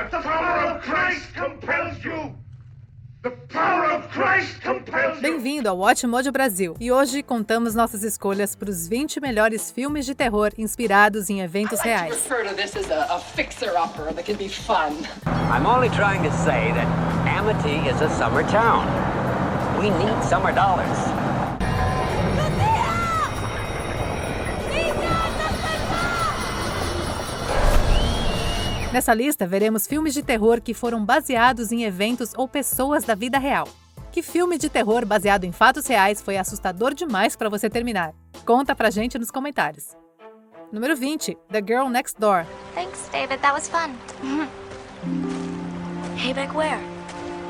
The power of Christ compels you. The power of Christ compels you. Bem-vindo ao Watchmojo Brasil. E hoje contamos nossas escolhas para os 20 melhores filmes de terror inspirados em eventos reais. I'm only trying to say that Amity is a summer town. We need summer dollars. Nessa lista, veremos filmes de terror que foram baseados em eventos ou pessoas da vida real. Que filme de terror baseado em fatos reais foi assustador demais para você terminar? Conta pra gente nos comentários. Número 20, The Girl Next Door. Thanks, David. That was fun. Hey, back where?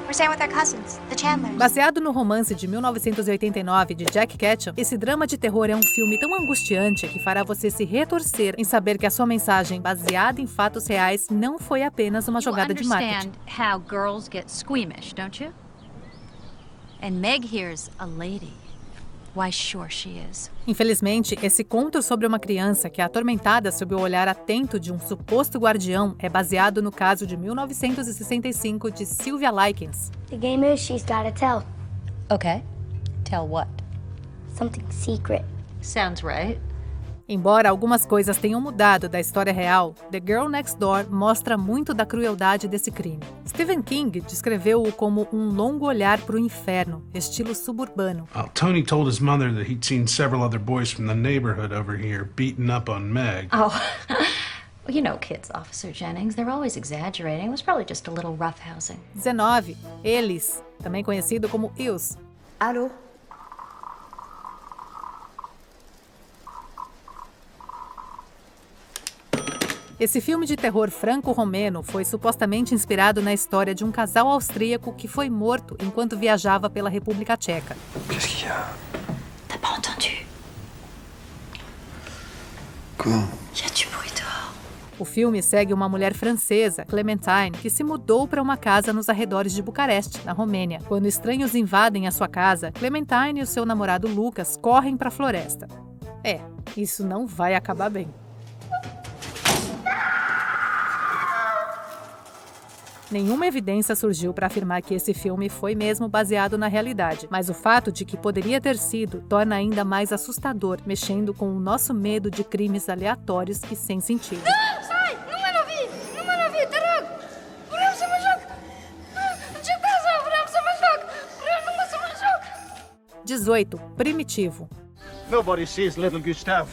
We're staying with our cousins, the Chandlers. Baseado no romance de 1989 de Jack Ketchum, esse drama de terror é um filme tão angustiante que fará você se retorcer em saber que a sua mensagem, baseada em fatos reais, não foi apenas uma jogada de marketing. You understand how girls get squeamish, don't you? And Meg here's a lady. Why, sure she is. Infelizmente, esse conto sobre uma criança que é atormentada sob o olhar atento de um suposto guardião é baseado no caso de 1965 de Sylvia Likens. The game is she's gotta tell. Okay. Tell what? Something secret. Sounds right. Embora algumas coisas tenham mudado da história real, The Girl Next Door mostra muito da crueldade desse crime. Stephen King descreveu-o como um longo olhar para o inferno, estilo suburbano. Tony told his mother that he'd seen several other boys from the neighborhood over here beating up on Meg. Oh, well, you know kids, Officer Jennings. They're always exaggerating. It was probably just a little roughhousing. 19. Eles, também conhecido como Eels. Allô? Esse filme de terror franco-romeno foi supostamente inspirado na história de um casal austríaco que foi morto enquanto viajava pela República Tcheca. Qu'est-ce qu'il y a? T'as pas entendu? Quoi? Y a du bruit dehors. O filme segue uma mulher francesa, Clementine, que se mudou para uma casa nos arredores de Bucareste, na Romênia. Quando estranhos invadem a sua casa, Clementine e o seu namorado Lucas correm para a floresta. Isso não vai acabar bem. Nenhuma evidência surgiu para afirmar que esse filme foi mesmo baseado na realidade, mas o fato de que poderia ter sido torna ainda mais assustador, mexendo com o nosso medo de crimes aleatórios e sem sentido. Sai! Nu mă lovi, te rog! Vreau să mă joc! Ce casa? Vreau să mă joc! Vreau numai să mă joc! 18. Primitivo. Nobody sees little Gustav.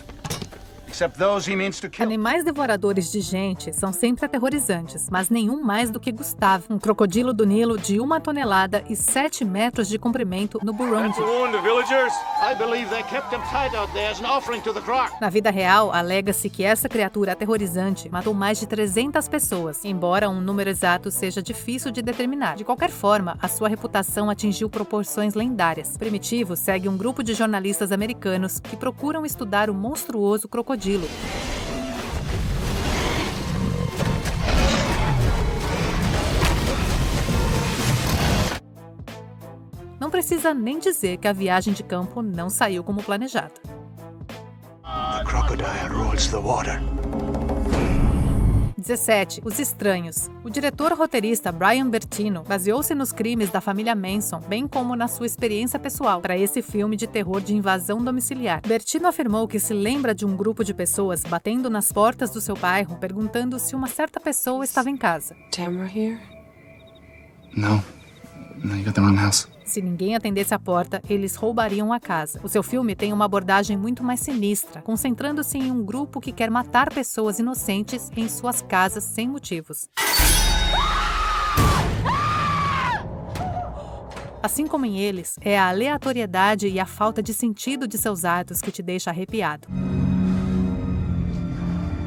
Except those he means to kill. Animais devoradores de gente são sempre aterrorizantes, mas nenhum mais do que Gustave, um crocodilo do Nilo de 1 tonelada e 7 metros de comprimento no Burundi. Na vida real, alega-se que essa criatura aterrorizante matou mais de 300 pessoas, embora um número exato seja difícil de determinar. De qualquer forma, a sua reputação atingiu proporções lendárias. Primitivo segue um grupo de jornalistas americanos que procuram estudar o monstruoso crocodilo. Não precisa nem dizer que a viagem de campo não saiu como planejado. The crocodile rules the water. 17. Os Estranhos. O diretor-roteirista Brian Bertino baseou-se nos crimes da família Manson, bem como na sua experiência pessoal, para esse filme de terror de invasão domiciliar. Bertino afirmou que se lembra de um grupo de pessoas batendo nas portas do seu bairro, perguntando se uma certa pessoa estava em casa. Tamara here? No. No, you got the wrong house. Se ninguém atendesse a porta, eles roubariam a casa. O seu filme tem uma abordagem muito mais sinistra, concentrando-se em um grupo que quer matar pessoas inocentes em suas casas sem motivos. Assim como em eles, é a aleatoriedade e a falta de sentido de seus atos que te deixa arrepiado.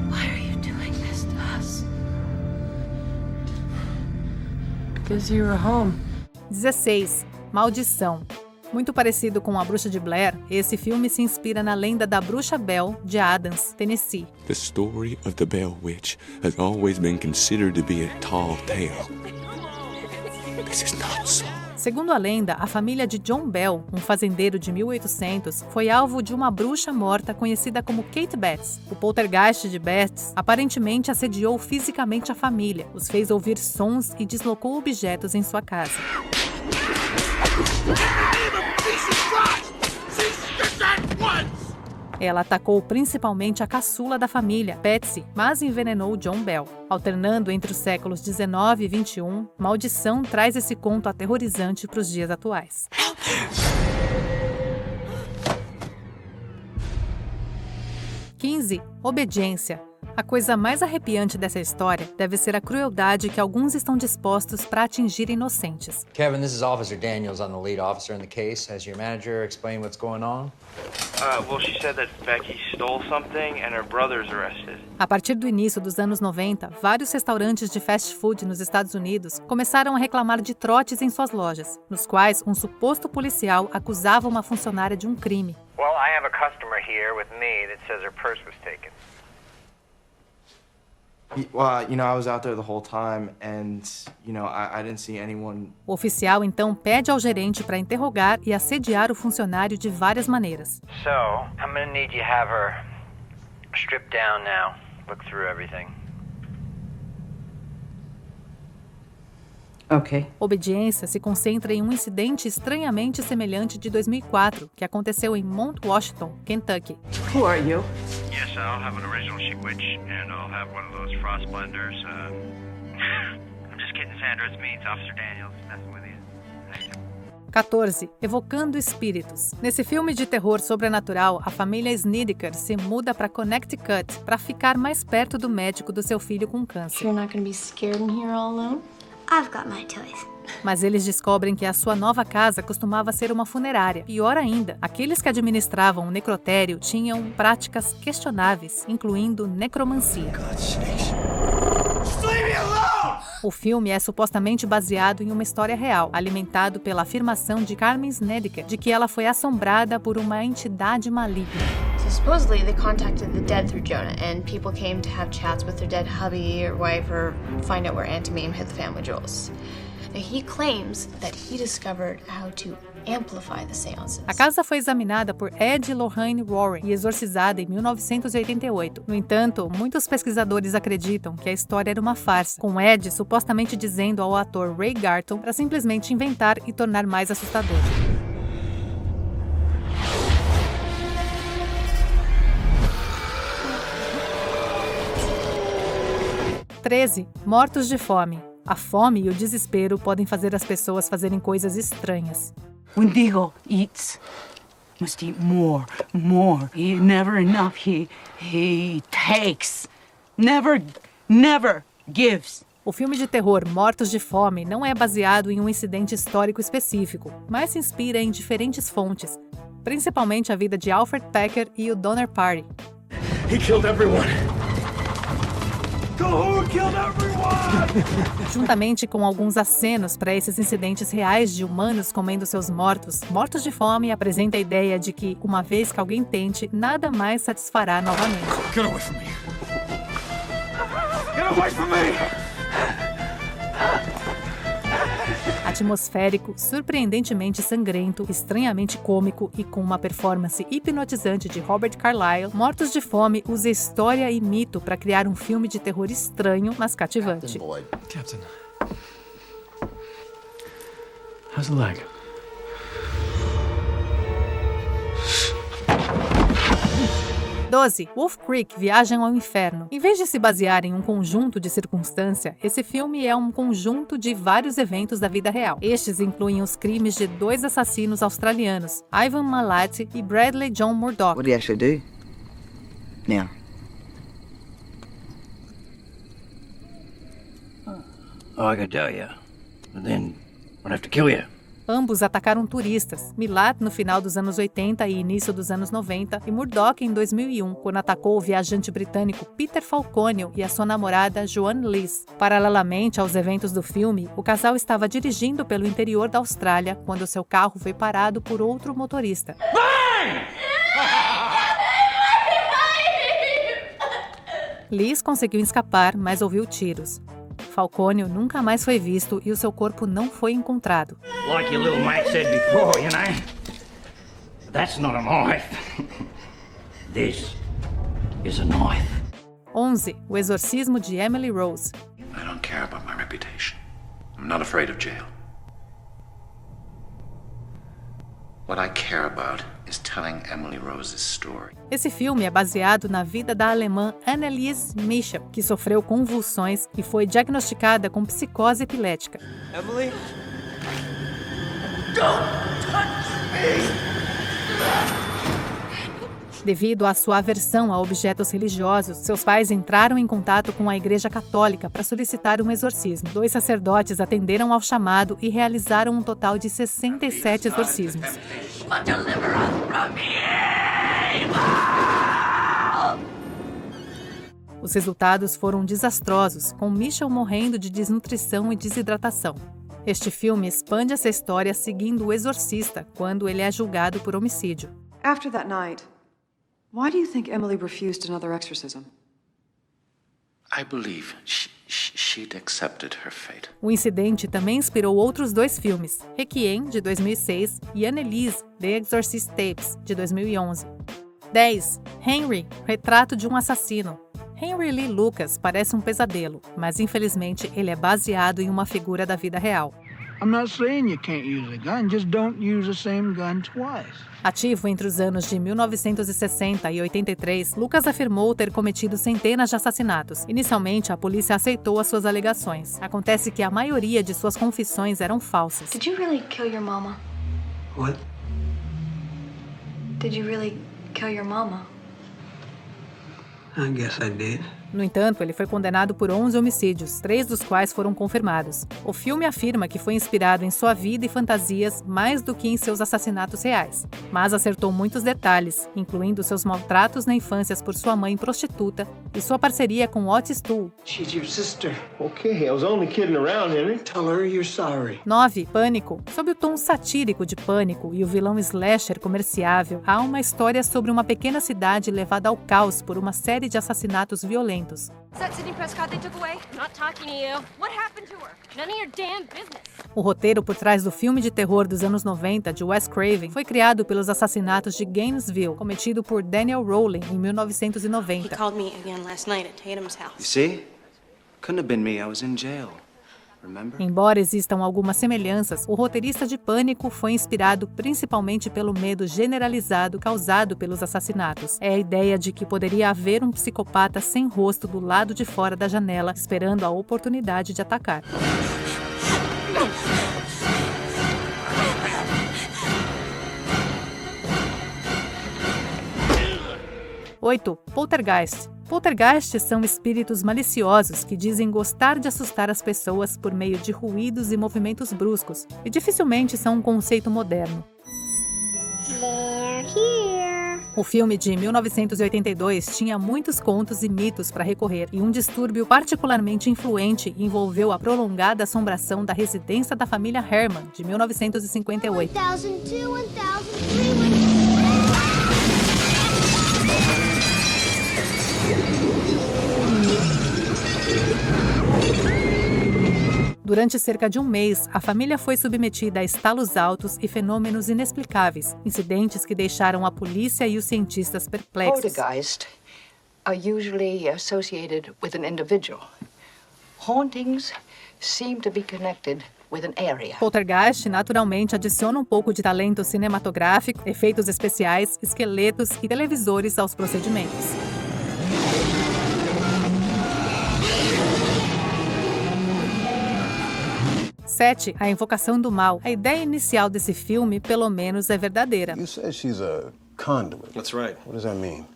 Why are you doing this to us? Because you were home. 16. Maldição. Muito parecido com A Bruxa de Blair, esse filme se inspira na lenda da Bruxa Bell de Adams, Tennessee. The story of the Bell Witch has always been considered to be a tall tale. This is not so. Segundo a lenda, a família de John Bell, um fazendeiro de 1800, foi alvo de uma bruxa morta conhecida como Kate Betts. O poltergeist de Betts aparentemente assediou fisicamente a família, os fez ouvir sons e deslocou objetos em sua casa. Ela atacou principalmente a caçula da família, Patsy, mas envenenou John Bell. Alternando entre os séculos 19 e 21, Maldição traz esse conto aterrorizante para os dias atuais. 15. Obediência. A coisa mais arrepiante dessa história deve ser a crueldade que alguns estão dispostos para atingir inocentes. Kevin, this is Officer Daniels. I'm the lead officer in the case. Has your manager explained what's going on? Well, she said that Becky stole something and her brother's arrested. A partir do início dos anos 90, vários restaurantes de fast food nos Estados Unidos começaram a reclamar de trotes em suas lojas, nos quais um suposto policial acusava uma funcionária de um crime. Well, I have a customer here with me that says her purse was taken. Well, I was out there the whole time and, I didn't see anyone. O oficial então pede ao gerente para interrogar e assediar o funcionário de várias maneiras. So, I'm gonna need you to have her strip down now, look through everything. Ok. Obediência se concentra em um incidente estranhamente semelhante de 2004, que aconteceu em Mount Washington, Kentucky. Who are you? Yes, I'll have an original sheep witch, and I'll have one of those frost blenders. I'm just kidding, Sandra. It's me. It's Officer Daniels. Messing with you. Thank you. 14. Evocando espíritos. Nesse filme de terror sobrenatural, a família Snedeker se muda para Connecticut para ficar mais perto do médico do seu filho com câncer. You're not gonna be scared in here all alone? I've got my toys. Mas eles descobrem que a sua nova casa costumava ser uma funerária. Pior ainda, aqueles que administravam o necrotério tinham práticas questionáveis, incluindo necromancia. O filme é supostamente baseado em uma história real, alimentado pela afirmação de Carmen Snedeker de que ela foi assombrada por uma entidade maligna. So supposedly they contacted the dead through Jonah, and people came to have chats with their dead hubby or wife or find out where Auntie Mame hid the family jewels. Now, he claims that he discovered how to amplify the seances. A casa foi examinada por Ed e Lorraine Warren e exorcizada em 1988. No entanto, muitos pesquisadores acreditam que a história era uma farsa, com Ed supostamente dizendo ao ator Ray Garton para simplesmente inventar e tornar mais assustador. Mortos de fome. A fome e o desespero podem fazer as pessoas fazerem coisas estranhas. Wendigo eats. Must eat more. He never enough. He takes. Never gives. O filme de terror Mortos de Fome não é baseado em um incidente histórico específico, mas se inspira em diferentes fontes, principalmente a vida de Alfred Packer e o Donner Party. He killed everyone. Who killed everyone? Juntamente com alguns acenos para esses incidentes reais de humanos comendo seus mortos, Mortos de Fome apresenta a ideia de que, uma vez que alguém tente, nada mais satisfará novamente. Get away from me. Get away from me. Atmosférico, surpreendentemente sangrento, estranhamente cômico e com uma performance hipnotizante de Robert Carlyle, Mortos de Fome usa história e mito para criar um filme de terror estranho, mas cativante. Captain. How's the leg? 12. Wolf Creek Viagem ao Inferno. Em vez de se basear em um conjunto de circunstâncias, esse filme é um conjunto de vários eventos da vida real. Estes incluem os crimes de 2 assassinos australianos, Ivan Malati e Bradley John Murdoch. What do you actually do? Now. Oh, I could tell you. But then I'd have to kill you. Ambos atacaram turistas, Milat no final dos anos 80 e início dos anos 90 e Murdoch em 2001, quando atacou o viajante britânico Peter Falcone e a sua namorada Joan Lees. Paralelamente aos eventos do filme, o casal estava dirigindo pelo interior da Austrália quando seu carro foi parado por outro motorista. Lees conseguiu escapar, mas ouviu tiros. Falcone nunca mais foi visto e o seu corpo não foi encontrado. Like your little mate said before, you know? That's not a knife. This is a knife. 11. O exorcismo de Emily Rose. I don't care about my reputation. I'm not afraid of jail. What I care about is telling Emily Rose's story. Esse filme é baseado na vida da alemã Anneliese Michel, que sofreu convulsões e foi diagnosticada com psicose epilética. Emily? Don't touch me! Devido à sua aversão a objetos religiosos, seus pais entraram em contato com a Igreja Católica para solicitar um exorcismo. 2 sacerdotes atenderam ao chamado e realizaram um total de 67 exorcismos. Os resultados foram desastrosos, com Michel morrendo de desnutrição e desidratação. Este filme expande essa história seguindo o exorcista, quando ele é julgado por homicídio. After that night, why do you think Emily refused another exorcism? I believe she'd accepted her fate. O incidente também inspirou outros 2 filmes, Requiem, de 2006, e Anneliese, The Exorcist Tapes, de 2011. 10. Henry, Retrato de um Assassino. Henry Lee Lucas parece um pesadelo, mas infelizmente ele é baseado em uma figura da vida real. I'm not saying you can't use a gun, just don't use the same gun twice. Ativo entre os anos de 1960 e 83, Lucas afirmou ter cometido centenas de assassinatos. Inicialmente, a polícia aceitou as suas alegações. Acontece que a maioria de suas confissões eram falsas. Did you really kill your mama? What? Did you really kill your mama? I guess I did. No entanto, ele foi condenado por 11 homicídios, 3 dos quais foram confirmados. O filme afirma que foi inspirado em sua vida e fantasias mais do que em seus assassinatos reais, mas acertou muitos detalhes, incluindo seus maltratos na infância por sua mãe prostituta e sua parceria com Otis Toole. She's your sister. Okay, I was only kidding around, Henry. Tell her you're sorry. 9. Pânico. Sob o tom satírico de Pânico e o vilão slasher comerciável, há uma história sobre uma pequena cidade levada ao caos por uma série de assassinatos violentos. Is that Sidney Prescott they took away? I'm not talking to you. What happened to her? None of your damn business. O roteiro por trás do filme de terror dos anos 90 de Wes Craven foi criado pelos assassinatos de Gainesville, cometido por Daniel Rowling em 1990. He called me again last night at Tatum's house. You see? Couldn't have been me. I was in jail. Remember? Embora existam algumas semelhanças, o roteirista de Pânico foi inspirado principalmente pelo medo generalizado causado pelos assassinatos. É a ideia de que poderia haver um psicopata sem rosto do lado de fora da janela, esperando a oportunidade de atacar. 8. Poltergeist. Poltergeists são espíritos maliciosos que dizem gostar de assustar as pessoas por meio de ruídos e movimentos bruscos, e dificilmente são um conceito moderno. O filme de 1982 tinha muitos contos e mitos para recorrer, e um distúrbio particularmente influente envolveu a prolongada assombração da residência da família Herman, de 1958. Durante cerca de um mês, a família foi submetida a estalos altos e fenômenos inexplicáveis, incidentes que deixaram a polícia e os cientistas perplexos. Poltergeists are usually associated with an individual. Hauntings seem to be connected with an area. Poltergeist naturalmente adiciona um pouco de talento cinematográfico, efeitos especiais, esqueletos e televisores aos procedimentos. 7. A Invocação do Mal. A ideia inicial desse filme, pelo menos, é verdadeira. You said she's a conduit. That's right. What does that mean?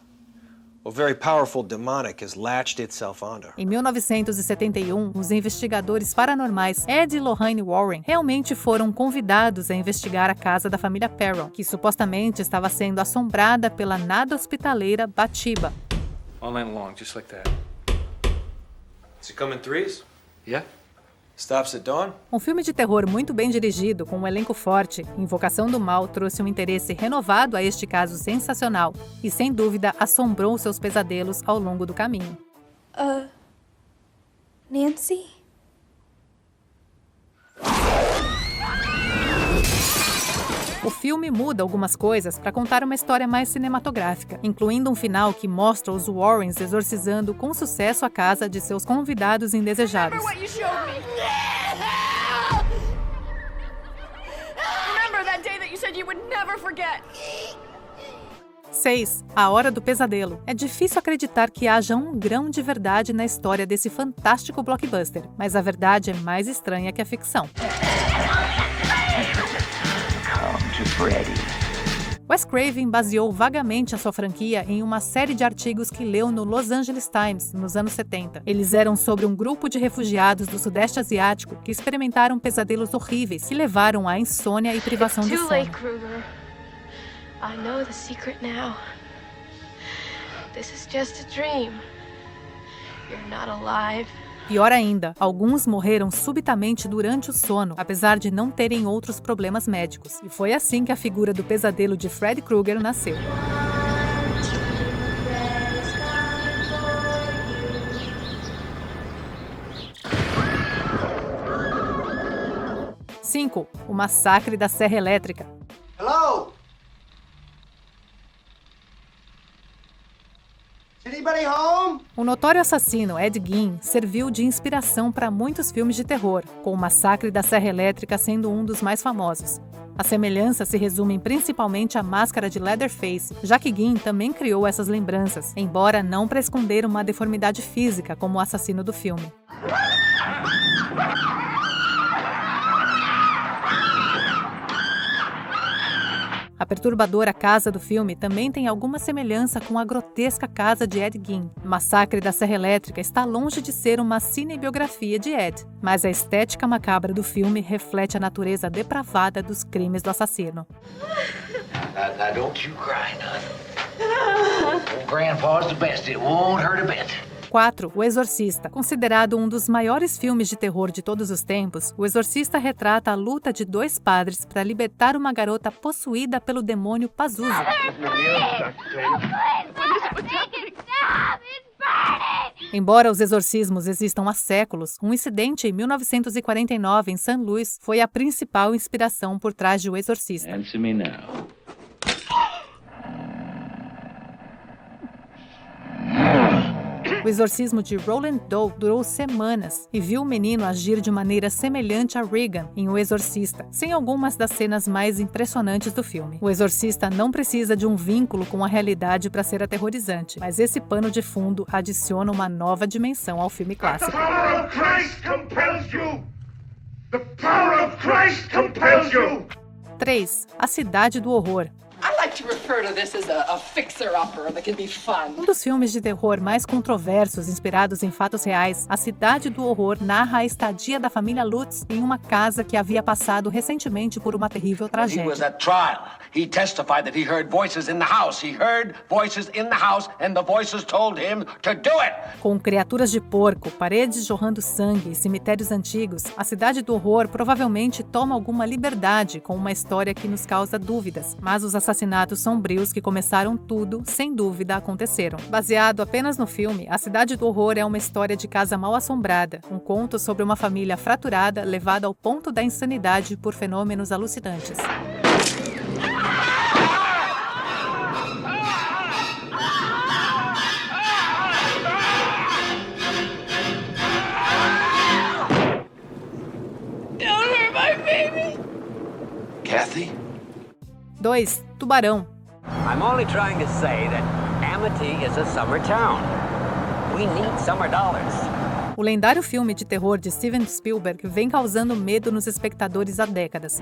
A very powerful demonic has latched itself onto her. Em 1971, os investigadores paranormais Ed e Lorraine Warren realmente foram convidados a investigar a casa da família Perron, que supostamente estava sendo assombrada pela nada hospitaleira Bathsheba. All night long, just like that. Does it come in threes? Yeah. Stops at dawn? Um filme de terror muito bem dirigido, com um elenco forte, Invocação do Mal trouxe um interesse renovado a este caso sensacional e, sem dúvida, assombrou seus pesadelos ao longo do caminho. Nancy? filme muda algumas coisas para contar uma história mais cinematográfica, incluindo um final que mostra os Warrens exorcizando com sucesso a casa de seus convidados indesejados. Remember that day that you said you would never forget. 6. A Hora do Pesadelo. É difícil acreditar que haja um grão de verdade na história desse fantástico blockbuster, mas a verdade é mais estranha que a ficção. Wes Craven baseou vagamente a sua franquia em uma série de artigos que leu no Los Angeles Times nos anos 70. Eles eram sobre um grupo de refugiados do Sudeste Asiático que experimentaram pesadelos horríveis que levaram à insônia e privação de sono. I know the secret now. This is just a dream. You're not alive. Pior ainda, alguns morreram subitamente durante o sono, apesar de não terem outros problemas médicos. E foi assim que a figura do pesadelo de Freddy Krueger nasceu. Cinco. O Massacre da Serra Elétrica. Hello? Anybody home? O notório assassino Ed Gein serviu de inspiração para muitos filmes de terror, com o Massacre da Serra Elétrica sendo um dos mais famosos. As semelhanças se resumem principalmente à máscara de Leatherface, já que Gein também criou essas lembranças, embora não para esconder uma deformidade física como o assassino do filme. A perturbadora casa do filme também tem alguma semelhança com a grotesca casa de Ed Gein. Massacre da Serra Elétrica está longe de ser uma cinebiografia de Ed, mas a estética macabra do filme reflete a natureza depravada dos crimes do assassino. Now don't you cry, none. Old Grandpa's the best. It won't hurt a bit. 4. O Exorcista. Considerado um dos maiores filmes de terror de todos os tempos, O Exorcista retrata a luta de dois padres para libertar uma garota possuída pelo demônio Pazuzu. Embora os exorcismos existam há séculos, um incidente em 1949 em St. Louis foi a principal inspiração por trás de O Exorcista. Answer me now. O exorcismo de Roland Doe durou semanas e viu o menino agir de maneira semelhante a Regan em O Exorcista, sem algumas das cenas mais impressionantes do filme. O Exorcista não precisa de um vínculo com a realidade para ser aterrorizante, mas esse pano de fundo adiciona uma nova dimensão ao filme clássico. The power of Christ compels you! The power of Christ compels you! 3. A Cidade do Horror. I like to refer to this as a fixer-upper that can be fun. Um dos filmes de terror mais controversos inspirados em fatos reais, A Cidade do Horror narra a estadia da família Lutz em uma casa que havia passado recentemente por uma terrível tragédia. He was at trial. He testified that he heard voices in the house. He heard voices in the house and the voices told him to do it. Com criaturas de porco, paredes jorrando sangue e cemitérios antigos, A Cidade do Horror provavelmente toma alguma liberdade com uma história que nos causa dúvidas, mas os assassinatos sombrios que começaram tudo, sem dúvida, aconteceram. Baseado apenas no filme, A Cidade do Horror é uma história de casa mal-assombrada, um conto sobre uma família fraturada levada ao ponto da insanidade por fenômenos alucinantes. Don't hurt my baby. Kathy? 2. Tubarão. I'm only trying to say that Amity is a summer town. We need summer dollars. O lendário filme de terror de Steven Spielberg vem causando medo nos espectadores há décadas.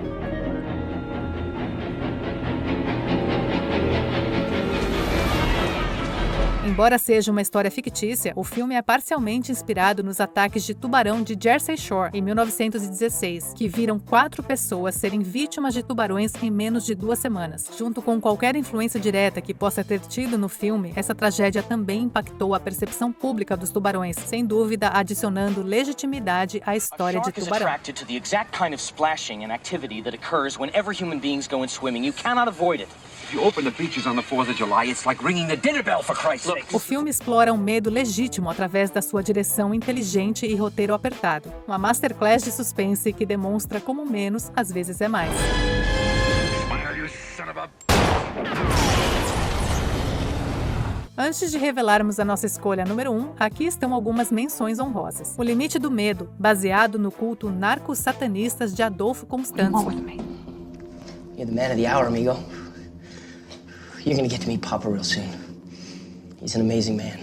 Embora seja uma história fictícia, o filme é parcialmente inspirado nos ataques de tubarão de Jersey Shore, em 1916, que viram 4 pessoas serem vítimas de tubarões em menos de 2 semanas. Junto com qualquer influência direta que possa ter tido no filme, essa tragédia também impactou a percepção pública dos tubarões, sem dúvida adicionando legitimidade à história de tubarão. O filme explora um medo legítimo através da sua direção inteligente e roteiro apertado. Uma masterclass de suspense que demonstra como menos às vezes é mais. Smile, you Antes de revelarmos a nossa escolha número 1, aqui estão algumas menções honrosas. O Limite do Medo, baseado no culto narco-satanistas de Adolfo Constanzo. You're the man of the hour, amigo. You're gonna get to meet Papa real soon. He's an amazing man.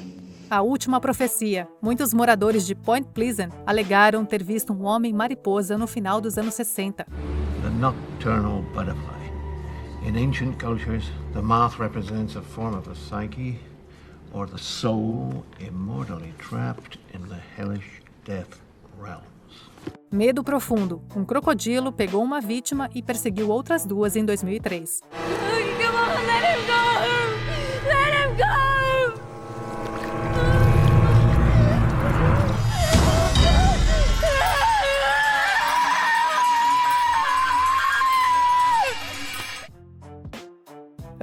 A Última Profecia. Muitos moradores de Point Pleasant alegaram ter visto um homem mariposa no final dos anos 60. The nocturnal butterfly. In ancient cultures, the moth represents a form of the psyche or the soul immortally trapped in the hellish death realms. Medo Profundo. Um crocodilo pegou uma vítima e perseguiu outras duas em 2003. Come on, let him go! Let him go!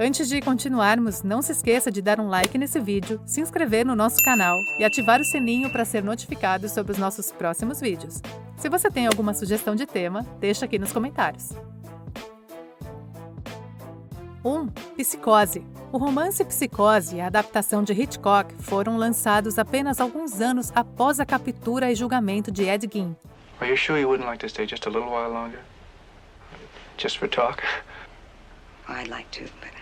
Antes de continuarmos, não se esqueça de dar um like nesse vídeo, se inscrever no nosso canal e ativar o sininho para ser notificado sobre os nossos próximos vídeos. Se você tem alguma sugestão de tema, deixa aqui nos comentários. 1. Psicose. O romance Psicose e a adaptação de Hitchcock foram lançados apenas alguns anos após a captura e julgamento de Ed Gein. Are you sure you wouldn't like to stay just a little while longer? Just for talk? I'd like to, but...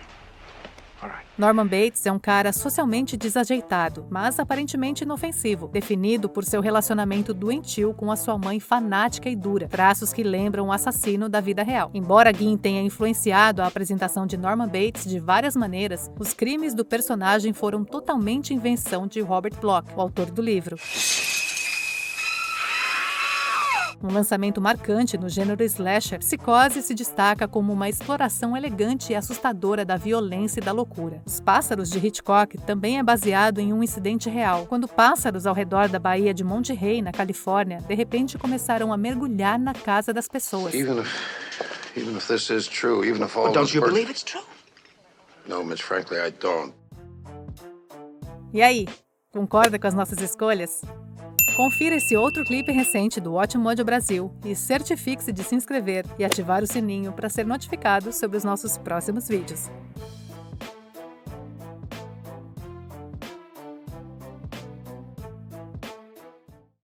Norman Bates é um cara socialmente desajeitado, mas aparentemente inofensivo, definido por seu relacionamento doentio com a sua mãe fanática e dura, traços que lembram o assassino da vida real. Embora Gein tenha influenciado a apresentação de Norman Bates de várias maneiras, os crimes do personagem foram totalmente invenção de Robert Bloch, o autor do livro. Um lançamento marcante no gênero slasher, Psicose se destaca como uma exploração elegante e assustadora da violência e da loucura. Os Pássaros de Hitchcock também é baseado em um incidente real, quando pássaros ao redor da Baía de Monte Rey, na Califórnia, de repente começaram a mergulhar na casa das pessoas. Even if this is true, even if all Don't you believe it's true? No, Miss, frankly, I don't. E aí, concorda com as nossas escolhas? Confira esse outro clipe recente do Watchmojo Brasil e certifique-se de se inscrever e ativar o sininho para ser notificado sobre os nossos próximos vídeos.